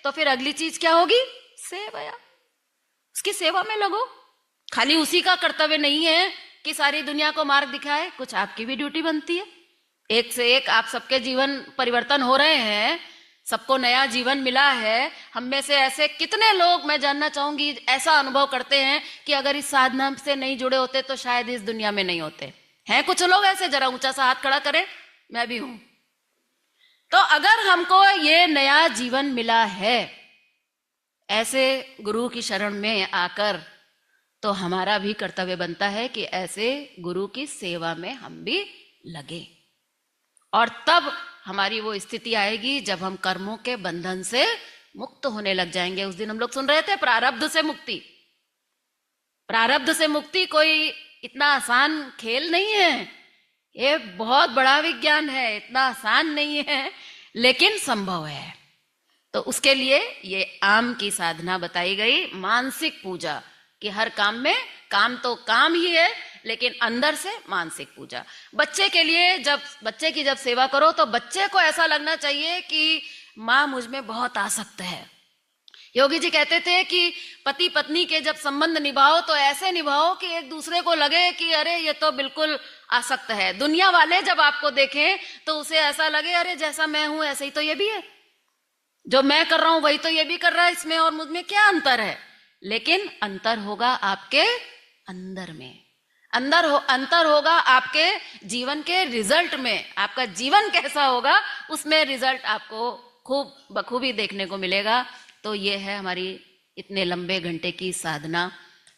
तो फिर अगली चीज क्या होगी? सेवा। उसकी सेवा में लगो। खाली उसी का कर्तव्य नहीं है कि सारी दुनिया को मार्ग दिखाए, कुछ आपकी भी ड्यूटी बनती है। एक से एक आप सबके जीवन परिवर्तन हो रहे हैं, सबको नया जीवन मिला है। हम में से ऐसे कितने लोग, मैं जानना चाहूंगी, ऐसा अनुभव करते हैं कि अगर इस साधना से नहीं जुड़े होते तो शायद इस दुनिया में नहीं होते हैं। कुछ लोग ऐसे, जरा ऊंचा सा हाथ खड़ा करें। मैं भी हूं। तो अगर हमको ये नया जीवन मिला है ऐसे गुरु की शरण में आकर, तो हमारा भी कर्तव्य बनता है कि ऐसे गुरु की सेवा में हम भी लगे। और तब हमारी वो स्थिति आएगी जब हम कर्मों के बंधन से मुक्त होने लग जाएंगे। उस दिन हम लोग सुन रहे थे प्रारब्ध से मुक्ति। प्रारब्ध से मुक्ति कोई इतना आसान खेल नहीं है, ये बहुत बड़ा विज्ञान है। इतना आसान नहीं है लेकिन संभव है। तो उसके लिए ये आम की साधना बताई गई, मानसिक पूजा, कि हर काम में, काम तो काम ही है लेकिन अंदर से मानसिक पूजा। बच्चे के लिए, जब बच्चे की जब सेवा करो तो बच्चे को ऐसा लगना चाहिए कि माँ मुझ में बहुत आसक्त है। योगी जी कहते थे कि पति पत्नी के जब संबंध निभाओ तो ऐसे निभाओ कि एक दूसरे को लगे कि अरे ये तो बिल्कुल आसक्त है। दुनिया वाले जब आपको देखें तो उसे ऐसा लगे अरे जैसा मैं हूं ऐसे ही तो ये भी है, जो मैं कर रहा हूं वही तो ये भी कर रहा है, इसमें और मुझ में क्या अंतर है? लेकिन अंतर होगा आपके अंदर में, अंतर होगा आपके जीवन के रिजल्ट में। आपका जीवन कैसा होगा उसमें रिजल्ट आपको खूब बखूबी देखने को मिलेगा। तो ये है हमारी इतने लंबे घंटे की साधना,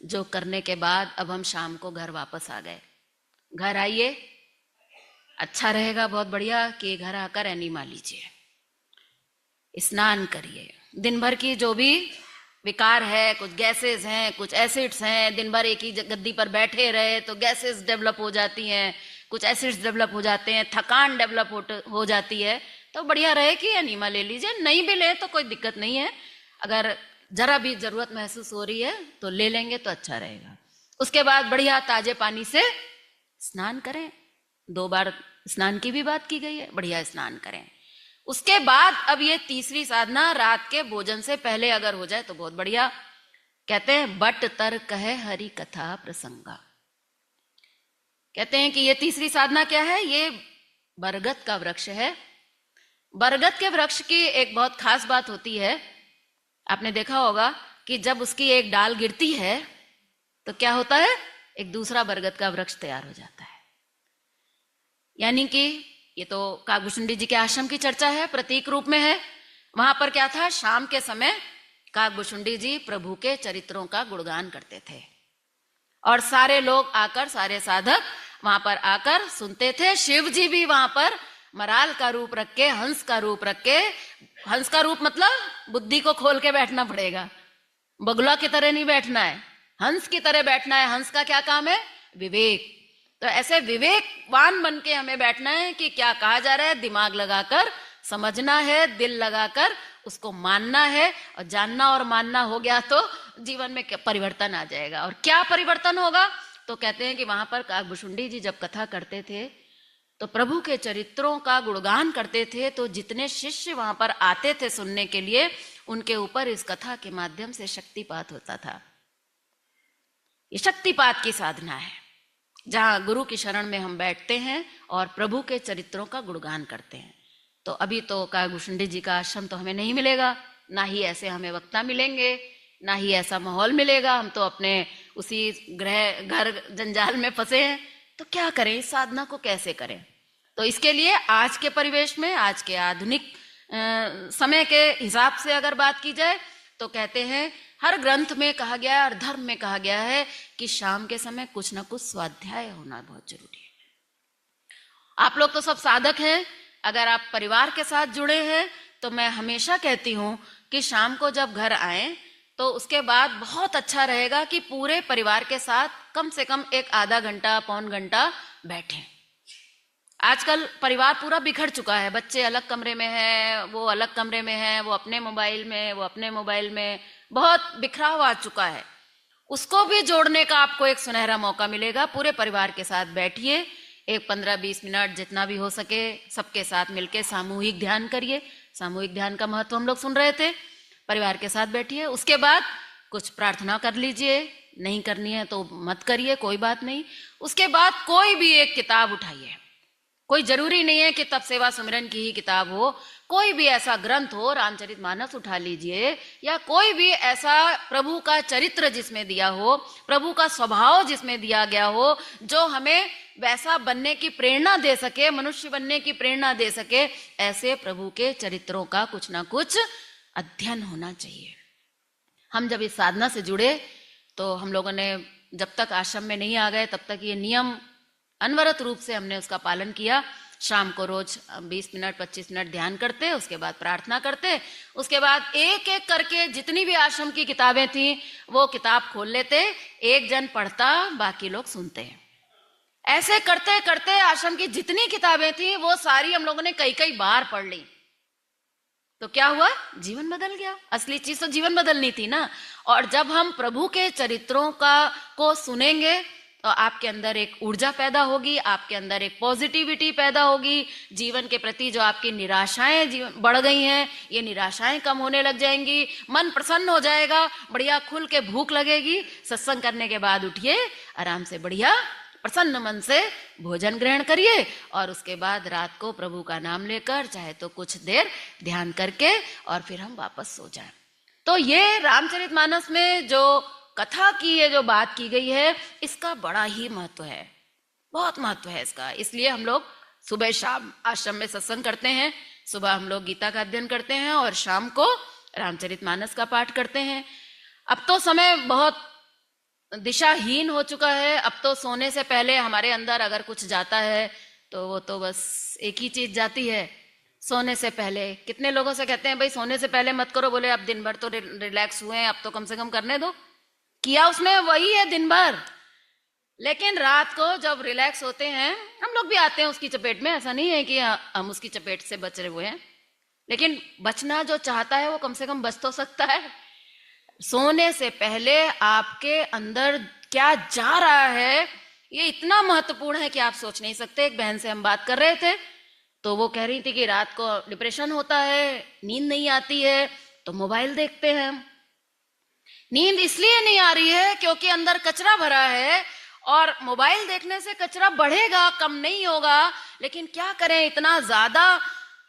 जो करने के बाद अब हम शाम को घर वापस आ गए। घर आइए, अच्छा रहेगा, बहुत बढ़िया कि घर आकर एनिमा लीजिए, स्नान करिए। दिन भर की जो भी विकार है, कुछ गैसेस हैं, कुछ एसिड्स हैं, दिन भर एक ही गद्दी पर बैठे रहे तो गैसेस डेवलप हो जाती हैं, कुछ एसिड्स डेवलप हो जाते हैं, थकान डेवलप हो जाती है। तो बढ़िया रहे कि एनिमा ले लीजिए, नहीं भी ले तो कोई दिक्कत नहीं है। अगर जरा भी जरूरत महसूस हो रही है तो ले लेंगे तो अच्छा रहेगा। उसके बाद बढ़िया ताजे पानी से स्नान करें। 2 बार स्नान की भी बात की गई है, बढ़िया स्नान करें। उसके बाद अब ये तीसरी साधना रात के भोजन से पहले अगर हो जाए तो बहुत बढ़िया। कहते हैं बट तर कहे हरि कथा प्रसंगा। कहते हैं कि ये तीसरी साधना क्या है? ये बरगद का वृक्ष है। बरगद के वृक्ष की एक बहुत खास बात होती है, आपने देखा होगा कि जब उसकी एक डाल गिरती है तो क्या होता है? एक दूसरा बरगद का वृक्ष तैयार हो जाता है। यानी कि ये तो काकभूषुंडी जी के आश्रम की चर्चा है, प्रतीक रूप में है। वहां पर क्या था? शाम के समय काकभूषुंडी जी प्रभु के चरित्रों का गुणगान करते थे और सारे लोग आकर, सारे साधक वहां पर आकर सुनते थे। शिव जी भी वहां पर मराल का रूप रख के, हंस का रूप रख के, हंस का रूप मतलब बुद्धि को खोल के बैठना पड़ेगा, बगुला की तरह नहीं बैठना है, हंस की तरह बैठना है। हंस का क्या काम है? विवेक। तो ऐसे विवेकवान बन के हमें बैठना है कि क्या कहा जा रहा है, दिमाग लगाकर समझना है, दिल लगाकर उसको मानना है। और जानना और मानना हो गया तो जीवन में परिवर्तन आ जाएगा। और क्या परिवर्तन होगा? तो कहते हैं कि वहां पर काकभूषुंडी जी जब कथा करते थे तो प्रभु के चरित्रों का गुणगान करते थे, तो जितने शिष्य वहां पर आते थे सुनने के लिए, उनके ऊपर इस कथा के माध्यम से शक्तिपात होता था। ये शक्तिपात की साधना है, जहां गुरु की शरण में हम बैठते हैं और प्रभु के चरित्रों का गुणगान करते हैं। तो अभी तो काकभूषुंडी जी का आश्रम तो हमें नहीं मिलेगा, ना ही ऐसे हमें वक्ता मिलेंगे, ना ही ऐसा माहौल मिलेगा। हम तो अपने उसी घर जंजाल में फंसे हैं। तो क्या करें, इस साधना को कैसे करें? तो इसके लिए आज के परिवेश में, आज के आधुनिक समय के हिसाब से अगर बात की जाए तो कहते हैं हर ग्रंथ में कहा गया है और धर्म में कहा गया है कि शाम के समय कुछ ना कुछ स्वाध्याय होना बहुत जरूरी है। आप लोग तो सब साधक हैं, अगर आप परिवार के साथ जुड़े हैं तो मैं हमेशा कहती हूं कि शाम को जब घर आए तो उसके बाद बहुत अच्छा रहेगा कि पूरे परिवार के साथ कम से कम एक आधा घंटा, पौन घंटा बैठें। आजकल परिवार पूरा बिखर चुका है, बच्चे अलग कमरे में हैं, वो अलग कमरे में हैं, वो अपने मोबाइल में, वो अपने मोबाइल में, बहुत बिखराव आ चुका है। उसको भी जोड़ने का आपको एक सुनहरा मौका मिलेगा। पूरे परिवार के साथ बैठिए, एक 15-20 मिनट जितना भी हो सके सबके साथ मिलके सामूहिक ध्यान करिए। सामूहिक ध्यान का महत्व हम लोग सुन रहे थे। परिवार के साथ बैठिए, उसके बाद कुछ प्रार्थना कर लीजिए, नहीं करनी है तो मत करिए, कोई बात नहीं। उसके बाद कोई भी एक किताब उठाइए, कोई जरूरी नहीं है कि तप सेवा सुमिरन की ही किताब हो, कोई भी ऐसा ग्रंथ हो, रामचरितमानस उठा लीजिए, या कोई भी ऐसा प्रभु का चरित्र जिसमें दिया हो, प्रभु का स्वभाव जिसमें दिया गया हो, जो हमें वैसा बनने की प्रेरणा दे सके, मनुष्य बनने की प्रेरणा दे सके, ऐसे प्रभु के चरित्रों का कुछ ना कुछ अध्ययन होना चाहिए। हम जब इस साधना से जुड़े तो हम लोगों ने जब तक आश्रम में नहीं आ गए तब तक ये नियम अनवरत रूप से हमने उसका पालन किया। शाम को रोज 20 मिनट 25 मिनट ध्यान करते, उसके बाद प्रार्थना करते, उसके बाद एक एक करके जितनी भी आश्रम की किताबें थी वो किताब खोल लेते, एक जन पढ़ता, बाकी लोग सुनते। ऐसे करते करते आश्रम की जितनी किताबें थी वो सारी हम लोगों ने कई कई बार पढ़ ली। तो क्या हुआ? जीवन बदल गया। असली चीज तो जीवन बदलनी थी ना। और जब हम प्रभु के चरित्रों को सुनेंगे तो आपके अंदर एक ऊर्जा पैदा होगी, आपके अंदर एक पॉजिटिविटी पैदा होगी, जीवन के प्रति जो आपकी निराशाएं बढ़ गई हैं ये निराशाएं कम होने लग जाएंगी, मन प्रसन्न हो जाएगा, बढ़िया खुल के भूख लगेगी। सत्संग करने के बाद उठिए, आराम से बढ़िया प्रसन्न मन से भोजन ग्रहण करिए, और उसके बाद रात को प्रभु का नाम लेकर चाहे तो कुछ देर ध्यान करके और फिर हम वापस सो जाएं। तो ये रामचरितमानस में जो कथा की ये जो बात की गई है इसका बड़ा ही महत्व है, बहुत महत्व है इसका। इसलिए हम लोग सुबह शाम आश्रम में सत्संग करते हैं, सुबह हम लोग गीता का अध्ययन करते हैं और शाम को रामचरितमानस का पाठ करते हैं। अब तो समय बहुत दिशाहीन हो चुका है, अब तो सोने से पहले हमारे अंदर अगर कुछ जाता है तो वो तो बस एक ही चीज जाती है, सोने से पहले। कितने लोगों से कहते हैं भाई सोने से पहले मत करो, बोले अब दिन भर तो रिलैक्स हुए हैं, अब तो कम से कम करने दो। किया उसने वही है दिन भर, लेकिन रात को जब रिलैक्स होते हैं हम लोग भी आते हैं उसकी चपेट में, ऐसा नहीं है कि हम उसकी चपेट से बच रहे हुए हैं, लेकिन बचना जो चाहता है वो कम से कम बच तो सकता है। सोने से पहले आपके अंदर क्या जा रहा है ये इतना महत्वपूर्ण है कि आप सोच नहीं सकते। एक बहन से हम बात कर रहे थे तो वो कह रही थी कि रात को डिप्रेशन होता है, नींद नहीं आती है, तो मोबाइल देखते हैं। नींद इसलिए नहीं आ रही है क्योंकि अंदर कचरा भरा है, और मोबाइल देखने से कचरा बढ़ेगा, कम नहीं होगा। लेकिन क्या करें, इतना ज्यादा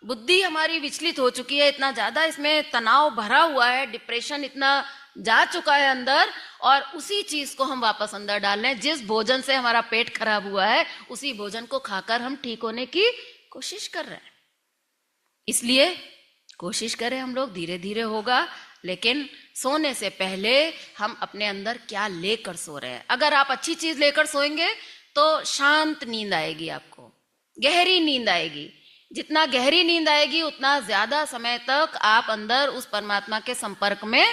बुद्धि हमारी विचलित हो चुकी है, इतना ज्यादा इसमें तनाव भरा हुआ है, डिप्रेशन इतना जा चुका है अंदर, और उसी चीज को हम वापस अंदर डाल रहे हैं। जिस भोजन से हमारा पेट खराब हुआ है उसी भोजन को खाकर हम ठीक होने की कोशिश कर रहे हैं। इसलिए कोशिश करें हम लोग, धीरे धीरे होगा, लेकिन सोने से पहले हम अपने अंदर क्या लेकर सो रहे हैं। अगर आप अच्छी चीज लेकर सोएंगे तो शांत नींद आएगी, आपको गहरी नींद आएगी। जितना गहरी नींद आएगी उतना ज्यादा समय तक आप अंदर उस परमात्मा के संपर्क में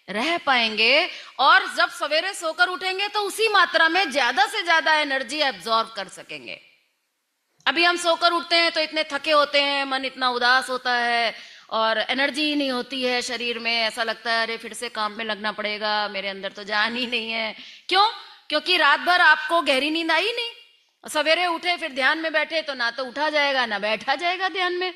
रह पाएंगे, और जब सवेरे सोकर उठेंगे तो उसी मात्रा में ज्यादा से ज्यादा एनर्जी एब्जॉर्ब कर सकेंगे। अभी हम सोकर उठते हैं तो इतने थके होते हैं, मन इतना उदास होता है और एनर्जी ही नहीं होती है शरीर में, ऐसा लगता है अरे फिर से काम में लगना पड़ेगा, मेरे अंदर तो जान ही नहीं है। क्यों? क्योंकि रात भर आपको गहरी नींद आई नहीं, सवेरे उठे फिर ध्यान में बैठे तो ना तो उठा जाएगा ना बैठा जाएगा ध्यान में।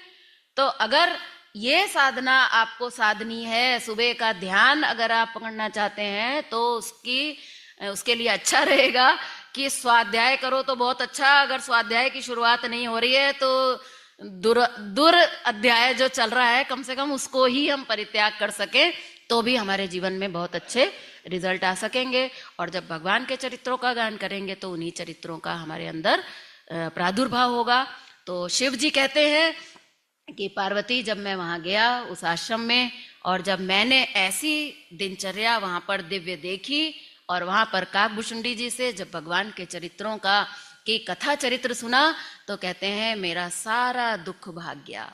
तो अगर ये साधना आपको साधनी है, सुबह का ध्यान अगर आप पकड़ना चाहते हैं तो उसके लिए अच्छा रहेगा कि स्वाध्याय करो तो बहुत अच्छा। अगर स्वाध्याय की शुरुआत नहीं हो रही है तो दुर अध्याय जो चल रहा है कम से कम उसको ही हम परित्याग कर सके तो भी हमारे जीवन में बहुत अच्छे रिजल्ट आ सकेंगे। और जब भगवान के चरित्रों का गान करेंगे तो उन्हीं चरित्रों का हमारे अंदर प्रादुर्भाव होगा। तो शिव जी कहते हैं कि पार्वती, जब मैं वहां गया उस आश्रम में, और जब मैंने ऐसी दिनचर्या वहां पर दिव्य देखी, और वहां पर काकभूषुंडी जी से जब भगवान के चरित्रों की कथा चरित्र सुना, तो कहते हैं मेरा सारा दुख भाग गया,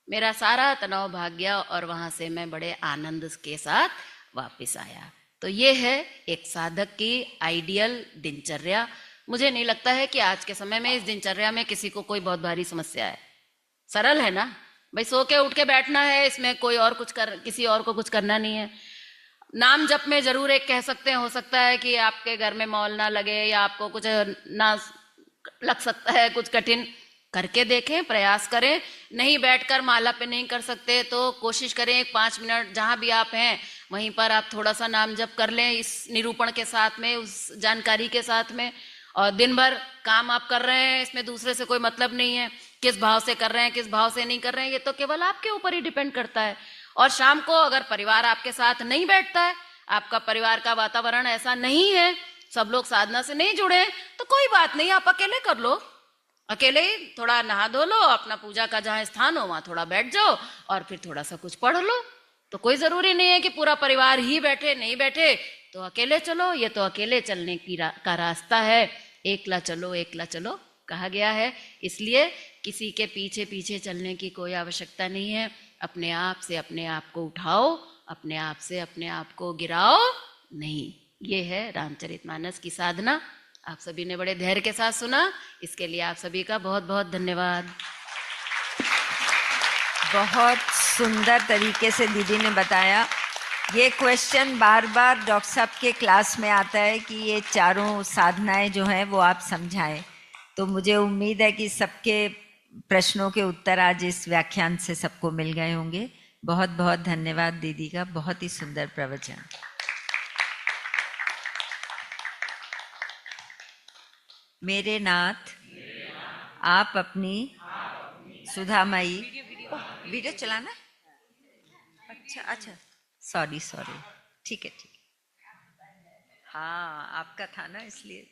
मेरा सारा तनाव भाग गया, और वहां से मैं बड़े आनंद के साथ वापस आया। तो ये है एक साधक की आइडियल दिनचर्या। मुझे नहीं लगता है कि आज के समय में इस दिनचर्या में किसी को कोई बहुत भारी समस्या है। सरल है ना भाई, सो के उठ के बैठना है, इसमें कोई और किसी और को कुछ करना नहीं है। नाम जप में जरूर एक कह सकते हैं, हो सकता है कि आपके घर में मौल ना लगे या आपको कुछ ना लग सकता है कुछ कठिन, करके देखें, प्रयास करें। नहीं बैठकर माला पे नहीं कर सकते तो कोशिश करें 5 मिनट जहां भी आप हैं वहीं पर आप थोड़ा सा नाम जप कर लें, इस निरूपण के साथ में, उस जानकारी के साथ में। और दिन भर काम आप कर रहे हैं, इसमें दूसरे से कोई मतलब नहीं है, किस भाव से कर रहे हैं किस भाव से नहीं कर रहे हैं, ये तो केवल आपके ऊपर ही डिपेंड करता है। और शाम को अगर परिवार आपके साथ नहीं बैठता है, आपका परिवार का वातावरण ऐसा नहीं है, सब लोग साधना से नहीं जुड़े, तो कोई बात नहीं, आप अकेले कर लो। अकेले ही थोड़ा नहा धो लो, अपना पूजा का जहां स्थान हो वहां थोड़ा बैठ जाओ और फिर थोड़ा सा कुछ पढ़ लो। तो कोई जरूरी नहीं है कि पूरा परिवार ही बैठे, नहीं बैठे तो अकेले चलो, ये तो अकेले चलने का रास्ता है। एकला चलो कहा गया है, इसलिए किसी के पीछे पीछे चलने की कोई आवश्यकता नहीं है। अपने आप से अपने आप को उठाओ, अपने आप से अपने आप को गिराओ नहीं। ये है रामचरितमानस की साधना। आप सभी ने बड़े धैर्य के साथ सुना, इसके लिए आप सभी का बहुत बहुत धन्यवाद। बहुत सुंदर तरीके से दीदी ने बताया। ये क्वेश्चन बार बार डॉक्टर साहब के क्लास में आता है कि ये चारों साधनाएं जो हैं वो आप समझाएं, तो मुझे उम्मीद है कि सबके प्रश्नों के उत्तर आज इस व्याख्यान से सबको मिल गए होंगे। बहुत बहुत धन्यवाद दीदी का, बहुत ही सुंदर प्रवचन। मेरे नाथ आप अपनी सुधामयी वीडियो चलाना। अच्छा सॉरी ठीक है। हाँ आपका था ना, इसलिए